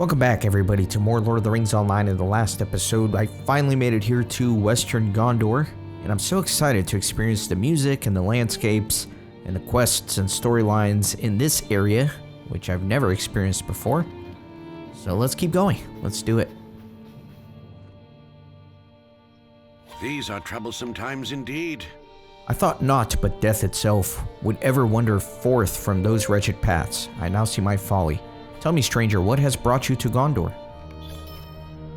Welcome back, everybody, to more Lord of the Rings Online. In the last episode, I finally made it here to Western Gondor, and I'm so excited to experience the music and the landscapes and the quests and storylines in this area, which I've never experienced before. So let's keep going. Let's do it. These are troublesome times indeed. I thought naught but death itself would ever wander forth from those wretched paths. I now see my folly. Tell me, stranger, what has brought you to Gondor?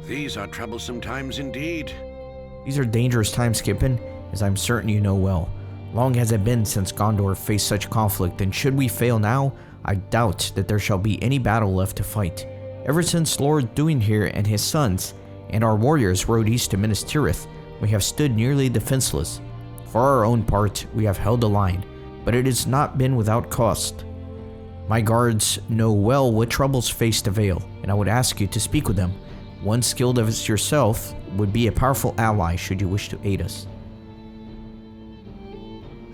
These are troublesome times indeed. These are dangerous times, Kippen, as I'm certain you know well. Long has it been since Gondor faced such conflict, and should we fail now, I doubt that there shall be any battle left to fight. Ever since Lord Duinhir and his sons and our warriors rode east to Minas Tirith, we have stood nearly defenseless. For our own part, we have held the line, but it has not been without cost. My guards know well what troubles face the Vale, and I would ask you to speak with them. One skilled as yourself would be a powerful ally should you wish to aid us.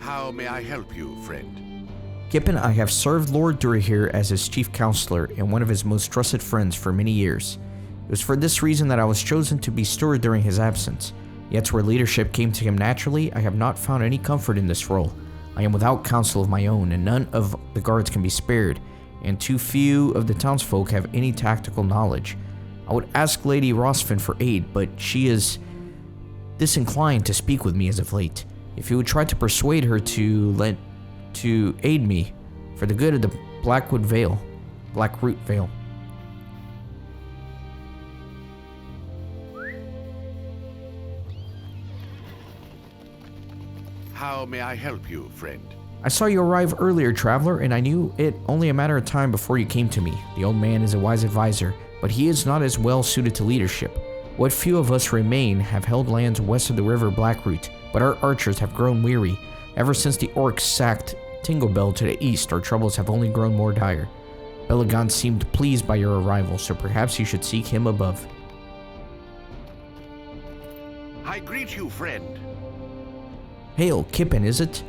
How may I help you, friend? Kippen, I have served Lord Duinhir as his chief counselor and one of his most trusted friends for many years. It was for this reason that I was chosen to be steward during his absence. Yet where leadership came to him naturally, I have not found any comfort in this role. I am without counsel of my own, and none of the guards can be spared, and too few of the townsfolk have any tactical knowledge. I would ask Lady Rosfin for aid, but she is disinclined to speak with me as of late. If you would try to persuade her to aid me for the good of the Blackroot Vale. How may I help you, friend? I saw you arrive earlier, traveler, and I knew it only a matter of time before you came to me. The old man is a wise advisor, but he is not as well suited to leadership. What few of us remain have held lands west of the river Blackroot, but our archers have grown weary. Ever since the orcs sacked Tinglebell to the east, our troubles have only grown more dire. Belagon seemed pleased by your arrival, so perhaps you should seek him above. I greet you, friend. Hail, Kippen, is it?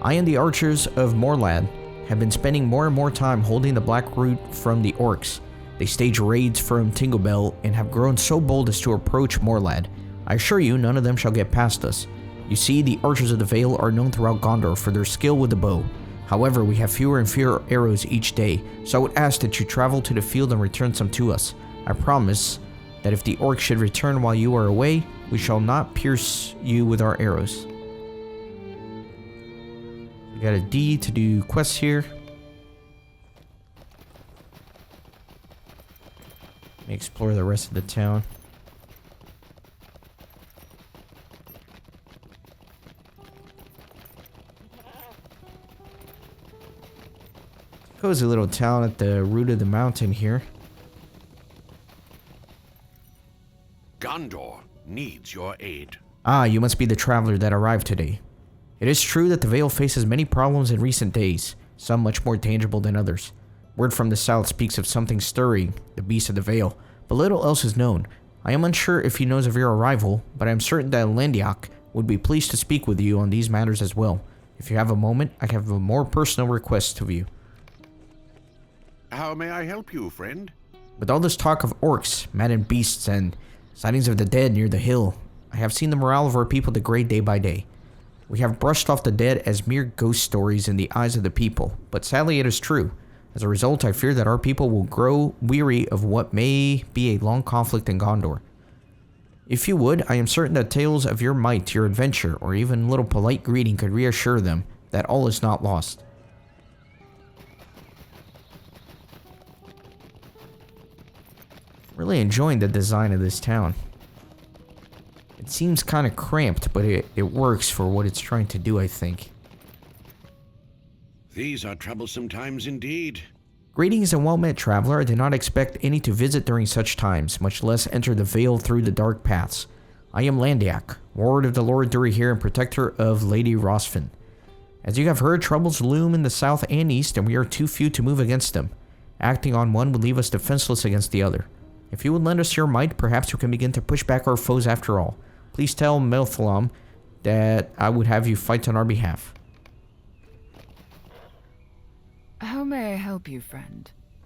I and the archers of Morlad have been spending more and more time holding the Blackroot from the orcs. They stage raids from Tinglebell and have grown so bold as to approach Morlad. I assure you, none of them shall get past us. You see, the archers of the Vale are known throughout Gondor for their skill with the bow. However, we have fewer and fewer arrows each day, so I would ask that you travel to the field and return some to us. I promise that if the orcs should return while you are away, we shall not pierce you with our arrows. We got a D to do quests here. Let me explore the rest of the town. Cozy little town at the root of the mountain here. Gondor needs your aid. Ah, you must be the traveler that arrived today. It is true that the Vale faces many problems in recent days, some much more tangible than others. Word from the south speaks of something stirring, the beast of the Vale, but little else is known. I am unsure if he knows of your arrival, but I am certain that Landiak would be pleased to speak with you on these matters as well. If you have a moment, I have a more personal request of you. How may I help you, friend? With all this talk of orcs, maddened beasts, and sightings of the dead near the hill, I have seen the morale of our people degrade day by day. We have brushed off the dead as mere ghost stories in the eyes of the people, but sadly it is true. As a result, I fear that our people will grow weary of what may be a long conflict in Gondor. If you would, I am certain that tales of your might, your adventure, or even a little polite greeting could reassure them that all is not lost. Really enjoying the design of this town. It seems kind of cramped, but it works for what it's trying to do, I think. These are troublesome times indeed. Greetings and well met, traveler. I did not expect any to visit during such times, much less enter the Vale through the dark paths. I am Landiak, ward of the Lord Duinhir and protector of Lady Rosfin. As you have heard, troubles loom in the south and east, and we are too few to move against them. Acting on one would leave us defenseless against the other. If you would lend us your might, perhaps we can begin to push back our foes after all. Please tell Melthalam that I would have you fight on our behalf. How may I help you, friend?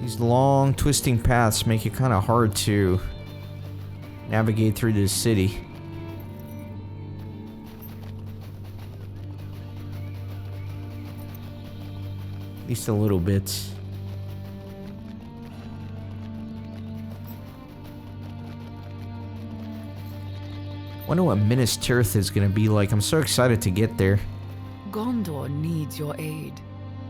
These long, twisting paths make it kind of hard to navigate through this city. At least a little bit. Wonder what Minas Tirith is gonna be like. I'm so excited to get there. Gondor needs your aid.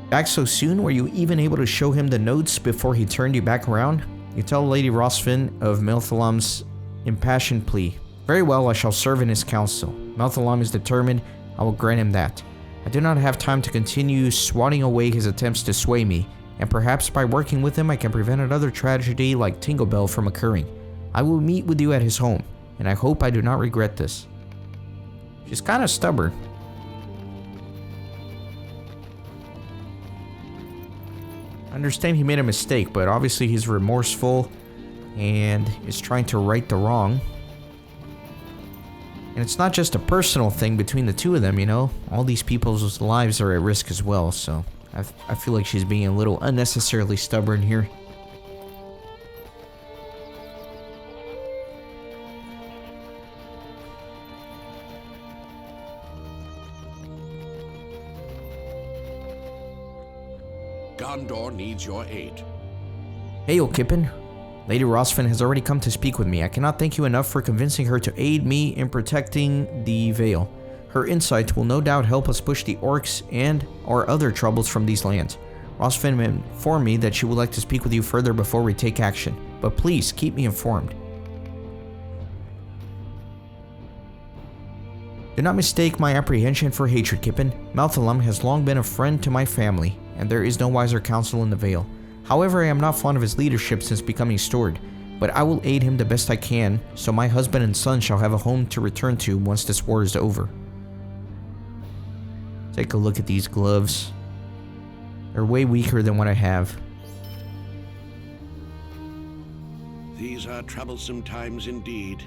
Back so soon? Were you even able to show him the notes before he turned you back around? You tell Lady Rosfin of Melthalam's impassioned plea. Very well, I shall serve in his council. Melthalam is determined. I will grant him that. I do not have time to continue swatting away his attempts to sway me, and perhaps by working with him I can prevent another tragedy like Tinglebell from occurring. I will meet with you at his home, and I hope I do not regret this. She's kind of stubborn. I understand he made a mistake, but obviously he's remorseful and is trying to right the wrong. And it's not just a personal thing between the two of them, you know? All these people's lives are at risk as well, so I feel like she's being a little unnecessarily stubborn here. Gondor needs your aid. Hail, Kippen. Lady Rosfin has already come to speak with me. I cannot thank you enough for convincing her to aid me in protecting the Vale. Her insight will no doubt help us push the orcs and our other troubles from these lands. Rosfin informed me that she would like to speak with you further before we take action, but please keep me informed. Do not mistake my apprehension for hatred, Kippen. Melthalam has long been a friend to my family, and there is no wiser counsel in the Vale. However, I am not fond of his leadership since becoming steward, but I will aid him the best I can, so my husband and son shall have a home to return to once this war is over. Take a look at these gloves. They're way weaker than what I have. These are troublesome times indeed.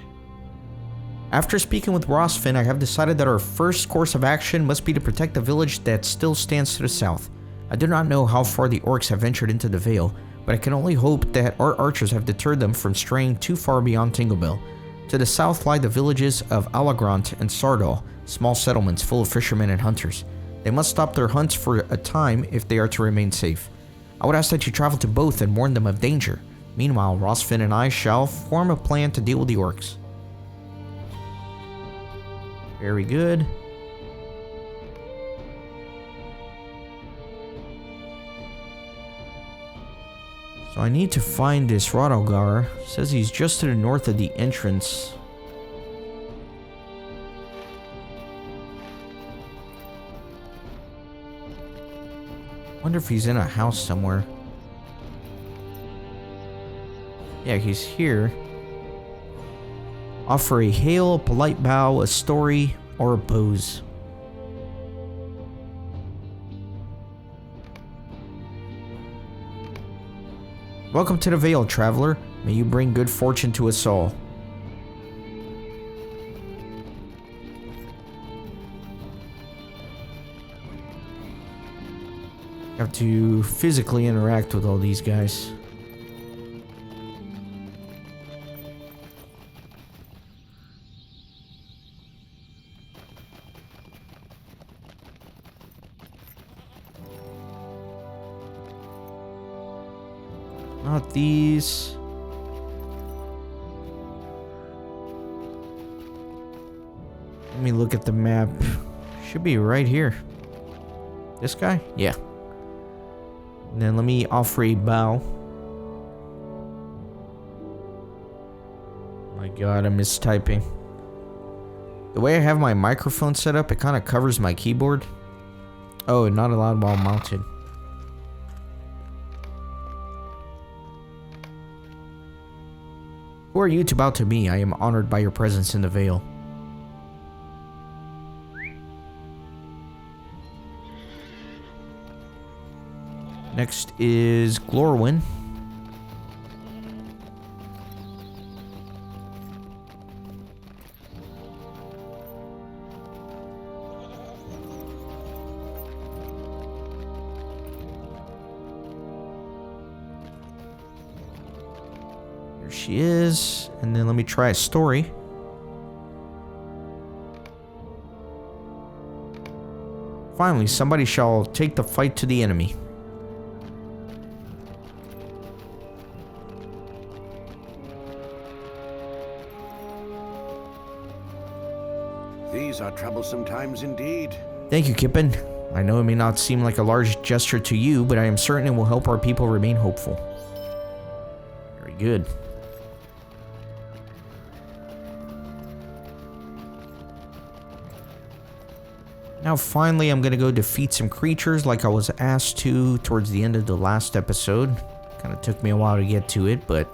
After speaking with Rosfin, I have decided that our first course of action must be to protect the village that still stands to the south. I do not know how far the orcs have ventured into the Vale, but I can only hope that our archers have deterred them from straying too far beyond Tinglebell. To the south lie the villages of Alagrant and Sardal, small settlements full of fishermen and hunters. They must stop their hunts for a time if they are to remain safe. I would ask that you travel to both and warn them of danger. Meanwhile, Rosfin and I shall form a plan to deal with the orcs. Very good. So I need to find this Rodalgar. Says he's just to the north of the entrance. Wonder if he's in a house somewhere. Yeah, he's here. Offer a hail, a polite bow, a story, or a pose. Welcome to the Vale, traveler. May you bring good fortune to us all. Have to physically interact with all these guys. Not these. Let me look at the map. Should be right here. This guy? Yeah. And then let me offer a bow. My god, I'm mistyping. The way I have my microphone set up, it kind of covers my keyboard. Oh, not allowed while mounted. Who are you to bow to me? I am honored by your presence in the Vale. Next is Glorwyn. she is. And then let me try a story. Finally, somebody shall take the fight to the enemy. These are troublesome times indeed. Thank you, Kippen. I know it may not seem like a large gesture to you, but I am certain it will help our people remain hopeful. Very good. Now finally, I'm gonna go defeat some creatures like I was asked to towards the end of the last episode. Kind of took me a while to get to it, but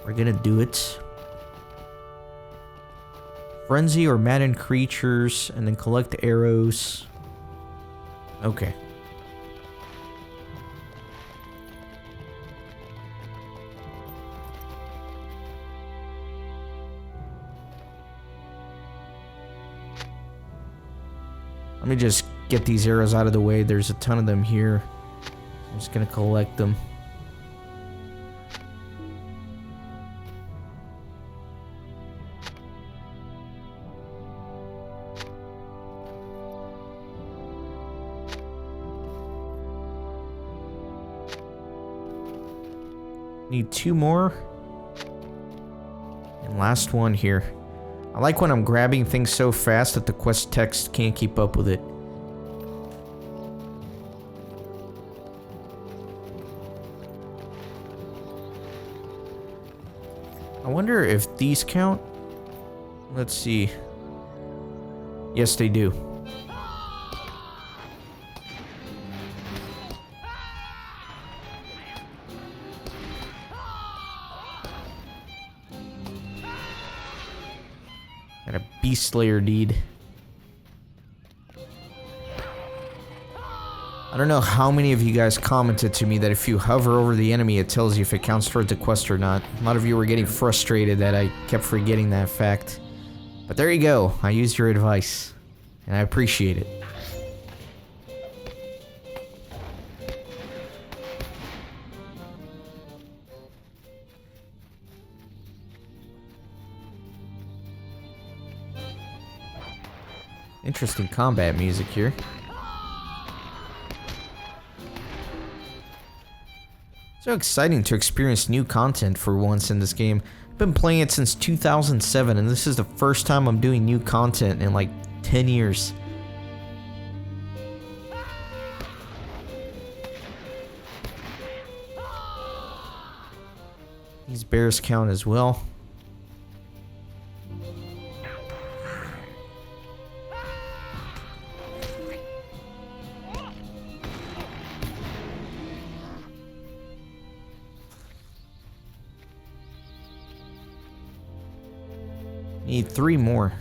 we're gonna do it. Frenzy or madden creatures, and then collect arrows. Okay. Let me just get these arrows out of the way. There's a ton of them here. I'm just gonna collect them. Need 2 more. And last one here. I like when I'm grabbing things so fast that the quest text can't keep up with it. I wonder if these count. Let's see. Yes, they do. Got a Beast Slayer deed. I don't know how many of you guys commented to me that if you hover over the enemy, it tells you if it counts towards a quest or not. A lot of you were getting frustrated that I kept forgetting that fact. But there you go. I used your advice. And I appreciate it. Interesting combat music here. So exciting to experience new content for once in this game. I've been playing it since 2007, and this is the first time I'm doing new content in like 10 years. These bears count as well. Need 3 more.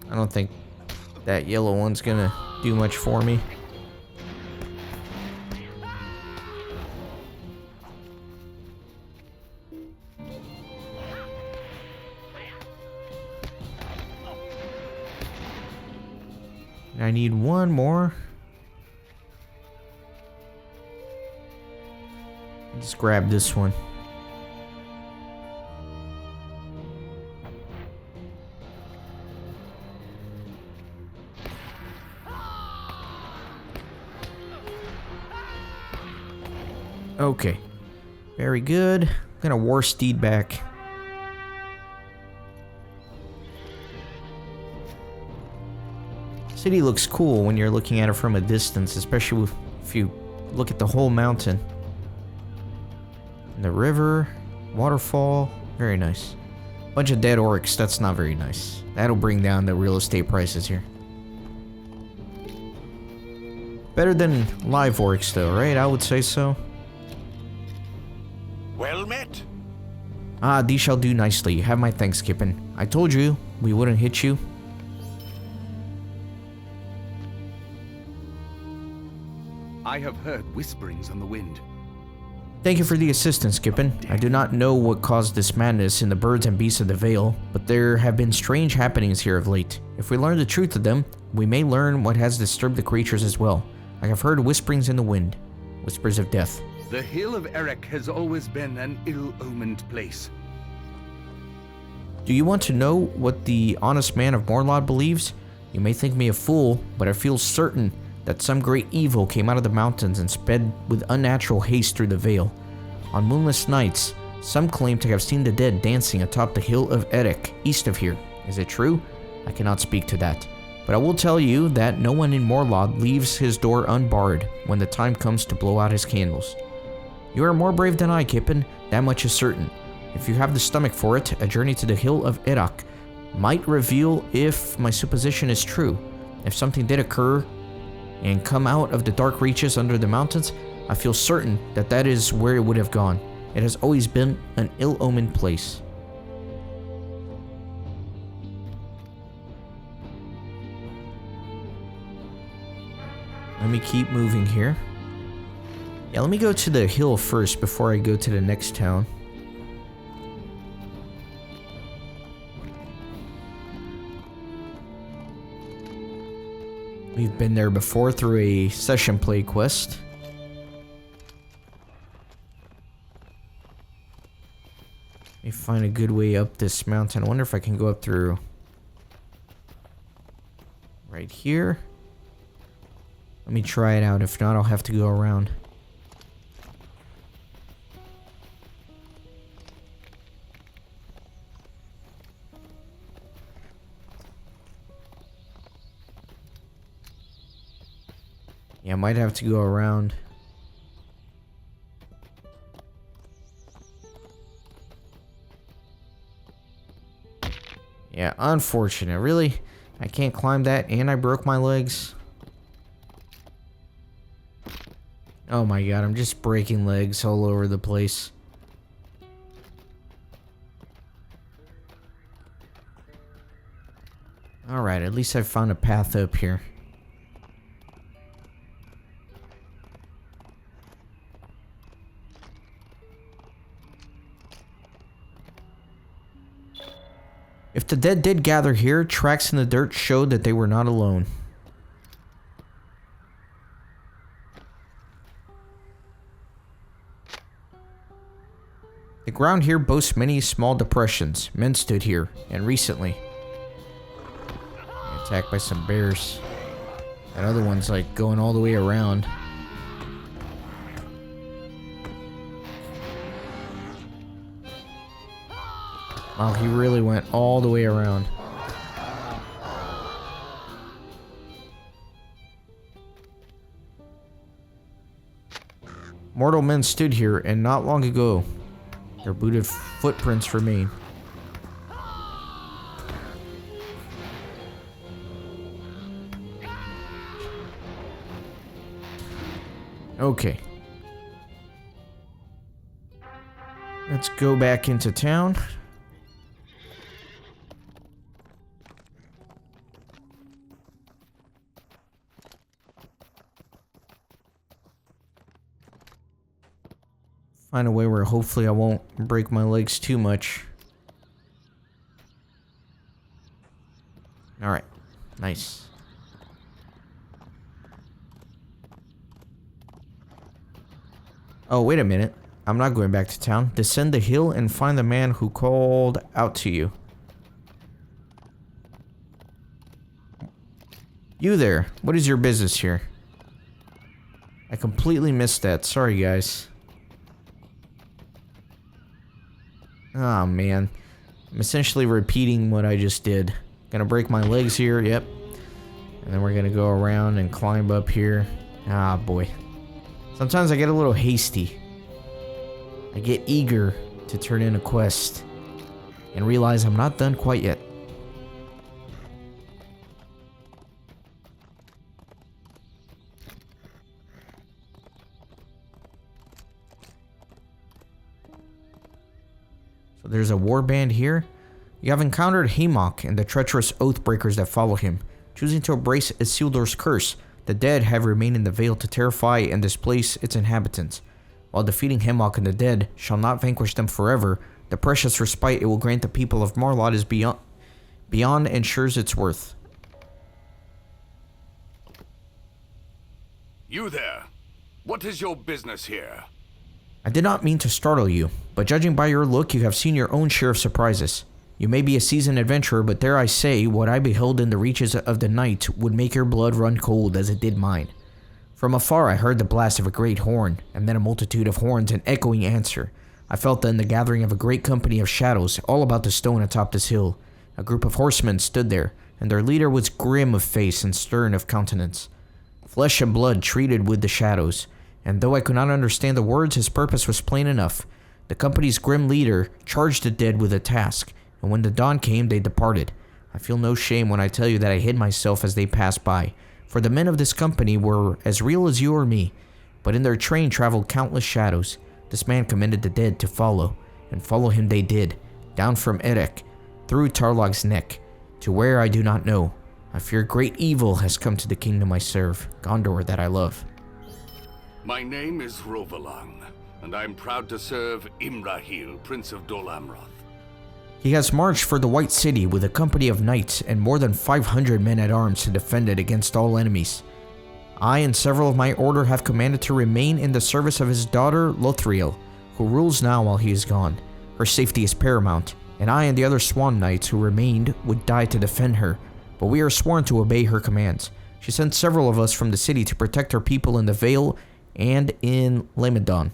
I don't think that yellow one's gonna do much for me. I need 1 more. Just grab this one. Okay. Very good. I'm gonna war steed back. City looks cool when you're looking at it from a distance, especially if you look at the whole mountain. The river, waterfall, very nice. Bunch of dead orcs, that's not very nice. That'll bring down the real estate prices here. Better than live orcs though, right? I would say so. Well met. Ah, these shall do nicely. You have my thanks, Kippen. I told you we wouldn't hit you. I have heard whisperings on the wind. Thank you for the assistance, Gippon. I do not know what caused this madness in the birds and beasts of the Vale, but there have been strange happenings here of late. If we learn the truth of them, we may learn what has disturbed the creatures as well. I have heard whisperings in the wind, whispers of death. The Hill of Eric has always been an ill-omened place. Do you want to know what the honest man of Morlad believes? You may think me a fool, but I feel certain that some great evil came out of the mountains and sped with unnatural haste through the Vale. On moonless nights, some claim to have seen the dead dancing atop the Hill of Eric, east of here. Is it true? I cannot speak to that. But I will tell you that no one in Morlad leaves his door unbarred when the time comes to blow out his candles. You are more brave than I, Kippen, that much is certain. If you have the stomach for it, a journey to the Hill of Eric might reveal if my supposition is true. If something did occur and come out of the dark reaches under the mountains, I feel certain that that is where it would have gone. It has always been an ill-omened place. Let me keep moving here. Yeah, let me go to the hill first before I go to the next town. We've been there before through a session play quest. Let me find a good way up this mountain. I wonder if I can go up through right here. Let me try it out. If not, I'll have to go around. Yeah, I might have to go around. Yeah, unfortunate. Really? I can't climb that and I broke my legs. Oh my god, I'm just breaking legs all over the place. Alright, at least I found a path up here. If the dead did gather here, tracks in the dirt showed that they were not alone. The ground here boasts many small depressions. Men stood here, and recently. Attacked by some bears. That other one's like going all the way around. Wow, he really went all the way around. Mortal men stood here, and not long ago, their booted footprints remain. Okay. Let's go back into town. Find a way where hopefully I won't break my legs too much. Alright. Nice. Oh, wait a minute. I'm not going back to town. Descend the hill and find the man who called out to you. You there. What is your business here? I completely missed that. Sorry, guys. Oh man, I'm essentially repeating what I just did. Gonna break my legs here, yep. And then we're gonna go around and climb up here. Ah boy. Sometimes I get a little hasty. I get eager to turn in a quest and realize I'm not done quite yet. So there's a warband here. You have encountered Hamok and the treacherous Oathbreakers that follow him. Choosing to embrace Isildur's curse, the dead have remained in the Vale to terrify and displace its inhabitants. While defeating Hemlock and the dead shall not vanquish them forever, the precious respite it will grant the people of Morlad is beyond ensures its worth. You there. What is your business here? I did not mean to startle you, but judging by your look, you have seen your own share of surprises. You may be a seasoned adventurer, but dare I say, what I beheld in the reaches of the night would make your blood run cold as it did mine. From afar I heard the blast of a great horn, and then a multitude of horns in echoing answer. I felt then the gathering of a great company of shadows all about the stone atop this hill. A group of horsemen stood there, and their leader was grim of face and stern of countenance. Flesh and blood treated with the shadows, and though I could not understand the words, his purpose was plain enough. The company's grim leader charged the dead with a task, and when the dawn came, they departed. I feel no shame when I tell you that I hid myself as they passed by, for the men of this company were as real as you or me, but in their train traveled countless shadows. This man commanded the dead to follow, and follow him they did, down from Erech, through Tarlog's neck, to where I do not know. I fear great evil has come to the kingdom I serve, Gondor that I love. My name is Rovalang, and I'm proud to serve Imrahil, Prince of Dol Amroth. He has marched for the White City with a company of knights and more than 500 men-at-arms to defend it against all enemies. I and several of my order have commanded to remain in the service of his daughter LOTRO, who rules now while he is gone. Her safety is paramount, and I and the other Swan Knights who remained would die to defend her, but we are sworn to obey her commands. She sent several of us from the city to protect her people in the Vale and in Lamedon,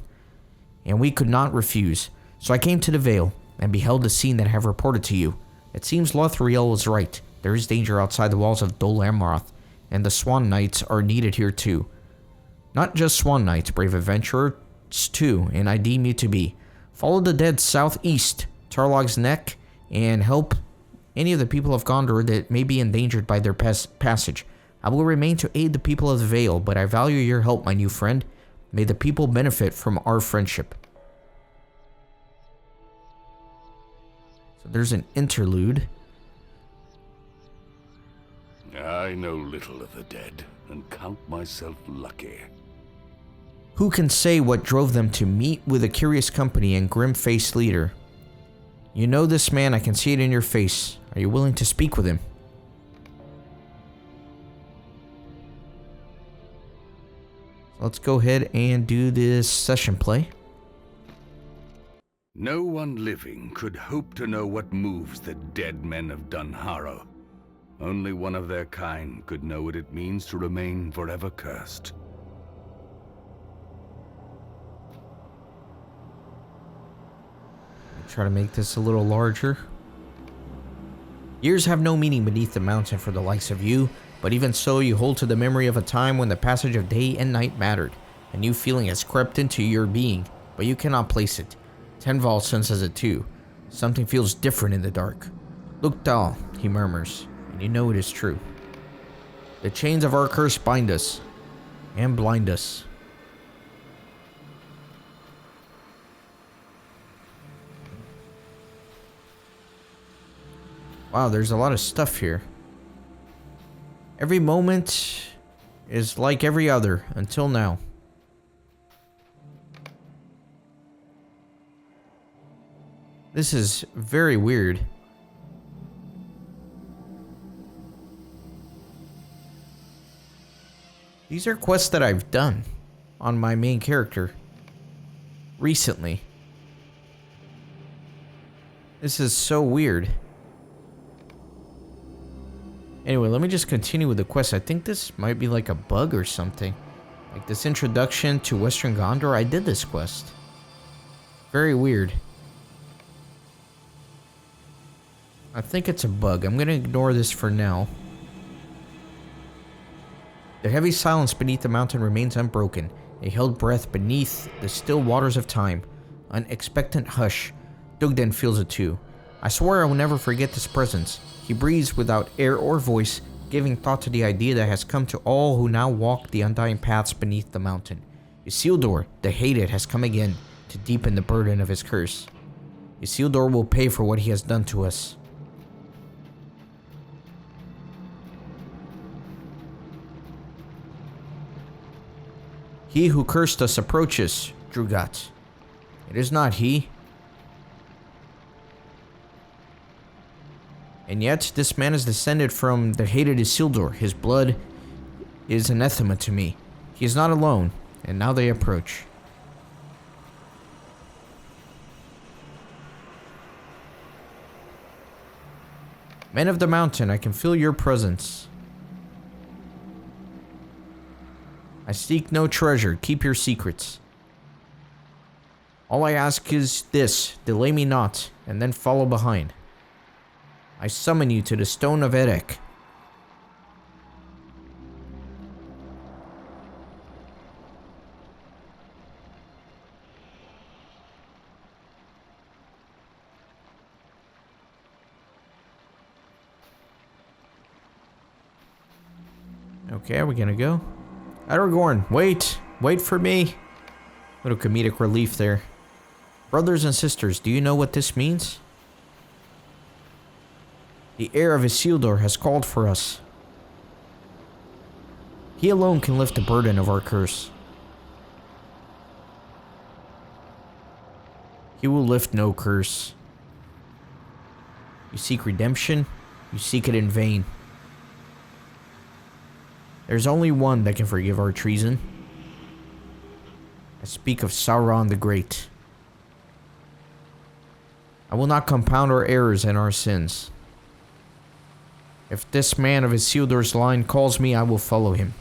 and we could not refuse. So I came to the Vale and beheld the scene that I have reported to you. It seems Lothriel was right. There is danger outside the walls of Dol Amroth, and the Swan Knights are needed here too. Not just Swan Knights, brave adventurers too, and I deem you to be. Follow the dead southeast, Tarlog's Neck, and help any of the people of Gondor that may be endangered by their passage. I will remain to aid the people of the Vale, but I value your help, my new friend. May the people benefit from our friendship. So there's an interlude. I know little of the dead, and count myself lucky. Who can say what drove them to meet with a curious company and grim-faced leader? You know this man, I can see it in your face. Are you willing to speak with him? So let's go ahead and do this session play. No one living could hope to know what moves the dead men of Dunharrow. Only one of their kind could know what it means to remain forever cursed. Try to make this a little larger. Years have no meaning beneath the mountain for the likes of you, but even so, you hold to the memory of a time when the passage of day and night mattered. A new feeling has crept into your being, but you cannot place it. Tenval senses it too. Something feels different in the dark. Look, Dal, he murmurs, and you know it is true. The chains of our curse bind us and blind us. Wow, there's a lot of stuff here. Every moment is like every other until now. This is very weird. These are quests that I've done on my main character recently. This is so weird. Anyway, let me just continue with the quest. I think this might be like a bug or something. Like this introduction to Western Gondor, I did this quest. Very weird. I think it's a bug. I'm gonna ignore this for now. The heavy silence beneath the mountain remains unbroken, a held breath beneath the still waters of time. An expectant hush. Dugden feels it too. I swear I will never forget this presence. He breathes without air or voice, giving thought to the idea that has come to all who now walk the undying paths beneath the mountain. Isildur, the hated, has come again to deepen the burden of his curse. Isildur will pay for what he has done to us. He who cursed us approaches, Drugat. It is not he. And yet, this man is descended from the hated Isildur. His blood is anathema to me. He is not alone, and now they approach. Men of the mountain, I can feel your presence. I seek no treasure. Keep your secrets. All I ask is this: delay me not, and then follow behind. I summon you to the stone of Erech. Okay, are we gonna go? Aragorn, wait! Wait for me! Little comedic relief there. Brothers and sisters, do you know what this means? The heir of Isildur has called for us. He alone can lift the burden of our curse. He will lift no curse. You seek redemption, you seek it in vain. There's only one that can forgive our treason. I speak of Sauron the Great. I will not compound our errors and our sins. If this man of Isildur's line calls me, I will follow him.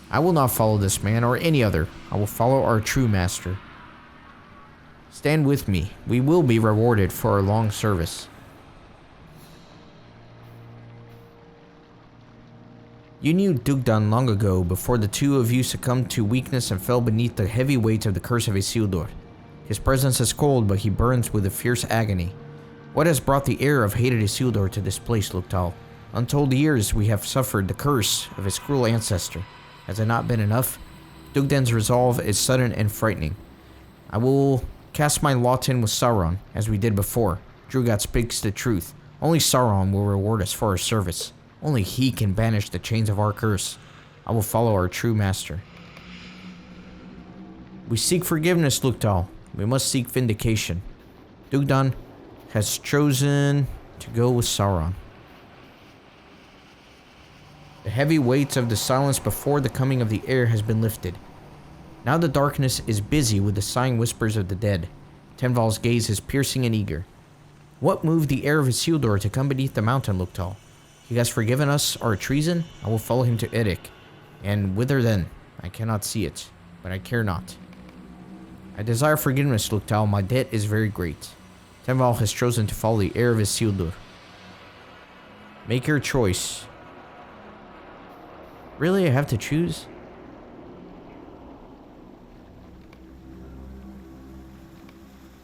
I will not follow this man or any other. I will follow our true master. Stand with me. We will be rewarded for our long service. You knew Dugdan long ago, before the two of you succumbed to weakness and fell beneath the heavy weight of the curse of Isildur. His presence is cold, but he burns with a fierce agony. What has brought the heir of hated Isildur to this place, Loktal? Untold years we have suffered the curse of his cruel ancestor. Has it not been enough? Dugdan's resolve is sudden and frightening. I will cast my lot in with Sauron, as we did before. Drugat speaks the truth. Only Sauron will reward us for our service. Only he can banish the chains of our curse. I will follow our true master. We seek forgiveness, Loktal. We must seek vindication. Dugdan has chosen to go with Sauron. The heavy weight of the silence before the coming of the heir has been lifted. Now the darkness is busy with the sighing whispers of the dead. Tenval's gaze is piercing and eager. What moved the heir of Isildur to come beneath the mountain, Loktal? He has forgiven us our treason. I will follow him to Erech. And whither then? I cannot see it, but I care not. I desire forgiveness, Loktal. My debt is very great. Tenval has chosen to follow the heir of Isildur. Make your choice. Really, I have to choose?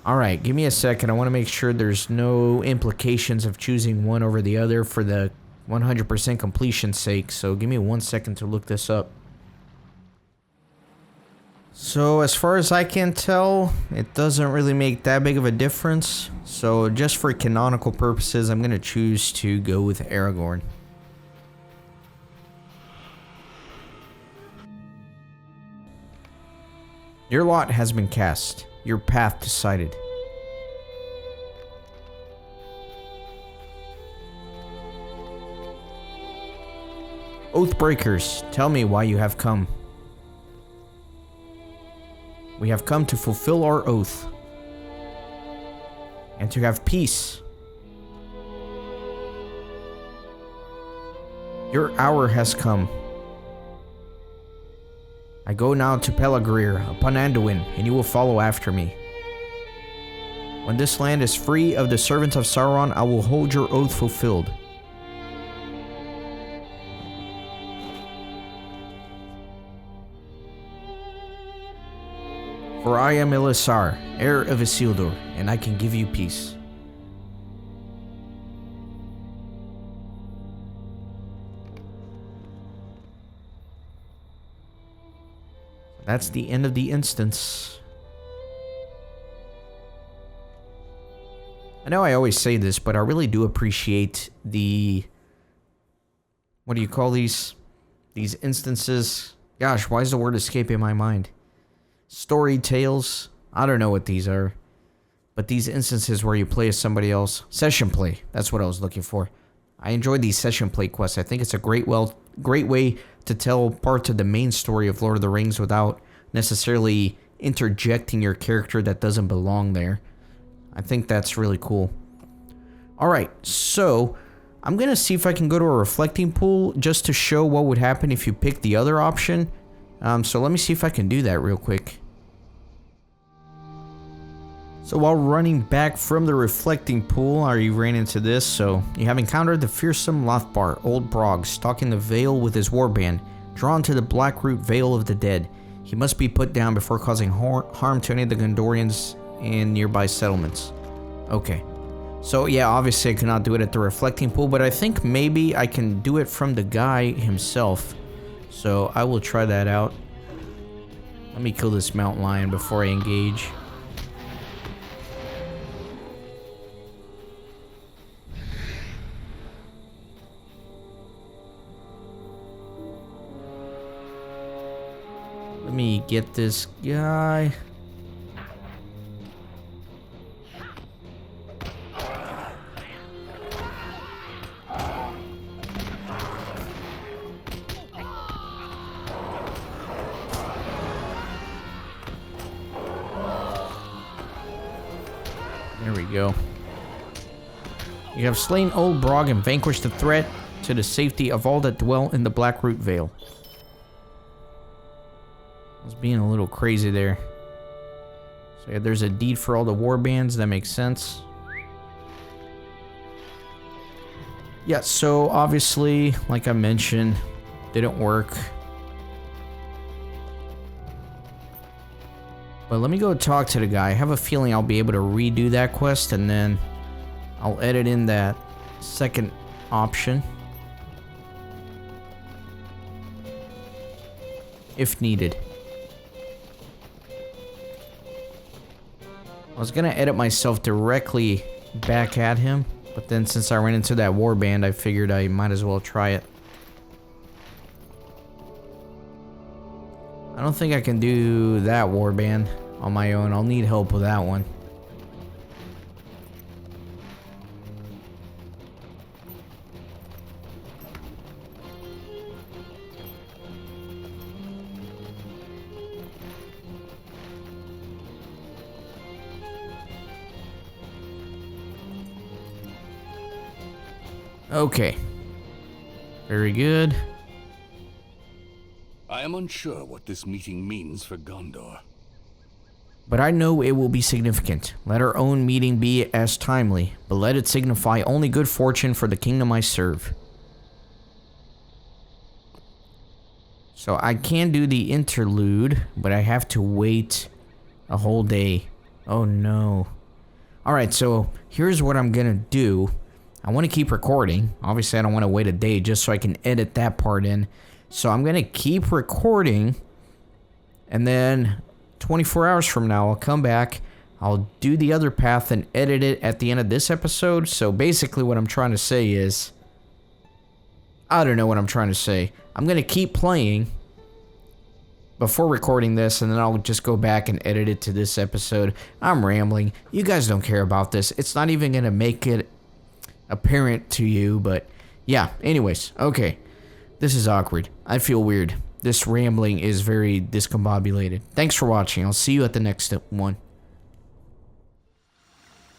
Alright, give me a second. I want to make sure there's no implications of choosing one over the other for the 100% completion's sake. So give me 1 second to look this up. So as far as I can tell, it doesn't really make that big of a difference. So just for canonical purposes, I'm going to choose to go with Aragorn. Your lot has been cast. Your path decided. Oathbreakers, tell me why you have come. We have come to fulfill our oath. And to have peace. Your hour has come. I go now to Pelagrir upon Anduin, and you will follow after me. When this land is free of the servants of Sauron, I will hold your oath fulfilled. For I am Ilisar, heir of Isildur, and I can give you peace. That's the end of the instance. I know I always say this, but I really do appreciate the... What do you call these? These instances? Gosh, why is the word escaping my mind? story tales. I don't know what these are. But these instances where you play as somebody else. Session play. That's what I was looking for. I enjoy these session play quests. I think it's a great way to tell parts of the main story of Lord of the Rings without necessarily interjecting your character that doesn't belong there. I think that's really cool. Alright, so I'm going to see if I can go to a reflecting pool just to show what would happen if you pick the other option. So let me see if I can do that real quick. So while running back from the reflecting pool, I ran into this. So you have encountered the fearsome Lothbar, Old Brog, stalking the Vale with his warband, drawn to the Blackroot Vale of the Dead. He must be put down before causing harm to any of the Gondorians in nearby settlements. Okay. So yeah, obviously I cannot do it at the reflecting pool, but I think maybe I can do it from the guy himself. So I will try that out. Let me kill this mountain lion before I engage. Let me get this guy. There we go. You have slain Old Brog and vanquished the threat to the safety of all that dwell in the Blackroot Vale. I was being a little crazy there. So yeah, there's a deed for all the warbands. That makes sense. Yeah, so obviously, like I mentioned, didn't work. But let me go talk to the guy. I have a feeling I'll be able to redo that quest, and then I'll edit in that second option if needed. I was gonna edit myself directly back at him, but then since I ran into that warband, I figured I might as well try it. I don't think I can do that warband on my own. I'll need help with that one. Okay. Very good. I am unsure what this meeting means for Gondor. But I know it will be significant. Let our own meeting be as timely, but let it signify only good fortune for the kingdom I serve. So I can do the interlude, but I have to wait a whole day. Oh no. Alright, so here's what I'm gonna do. I want to keep recording. Obviously, I don't want to wait a day just so I can edit that part in. So I'm going to keep recording. And then 24 hours from now, I'll come back. I'll do the other path and edit it at the end of this episode. So basically what I'm trying to say is... I don't know what I'm trying to say. I'm going to keep playing before recording this, and then I'll just go back and edit it to this episode. I'm rambling. You guys don't care about this. It's not even going to make it apparent to you, but yeah, anyways, okay. This is awkward. I feel weird. This rambling is very discombobulated. Thanks for watching. I'll see you at the next one.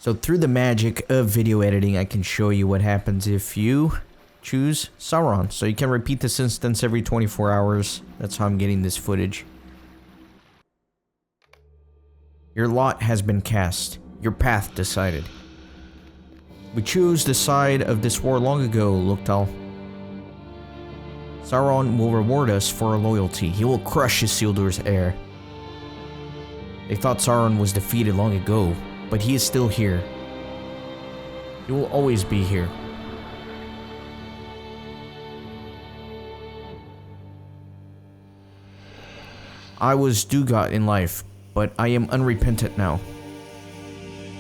So through the magic of video editing, I can show you what happens if you choose Sauron. So you can repeat this instance every 24 hours. That's how I'm getting this footage. Your lot has been cast. Your path decided. We chose the side of this war long ago, Loktal. Sauron will reward us for our loyalty. He will crush Isildur's heir. They thought Sauron was defeated long ago, but he is still here. He will always be here. I was Dugat in life, but I am unrepentant now.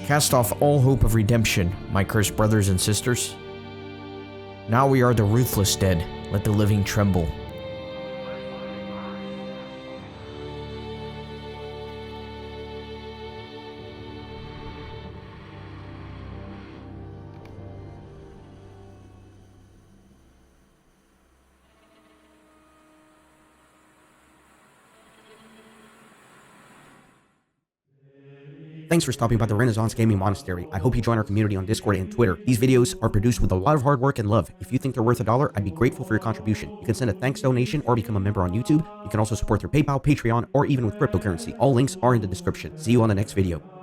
Cast off all hope of redemption, my cursed brothers and sisters. Now we are the ruthless dead. Let the living tremble. Thanks for stopping by the Renaissance Gaming Monastery. I hope you join our community on Discord and Twitter. These videos are produced with a lot of hard work and love. If you think they're worth $1, I'd be grateful for your contribution. You can send a thanks donation or become a member on YouTube. You can also support through PayPal, Patreon, or even with cryptocurrency. All links are in the description. See you on the next video.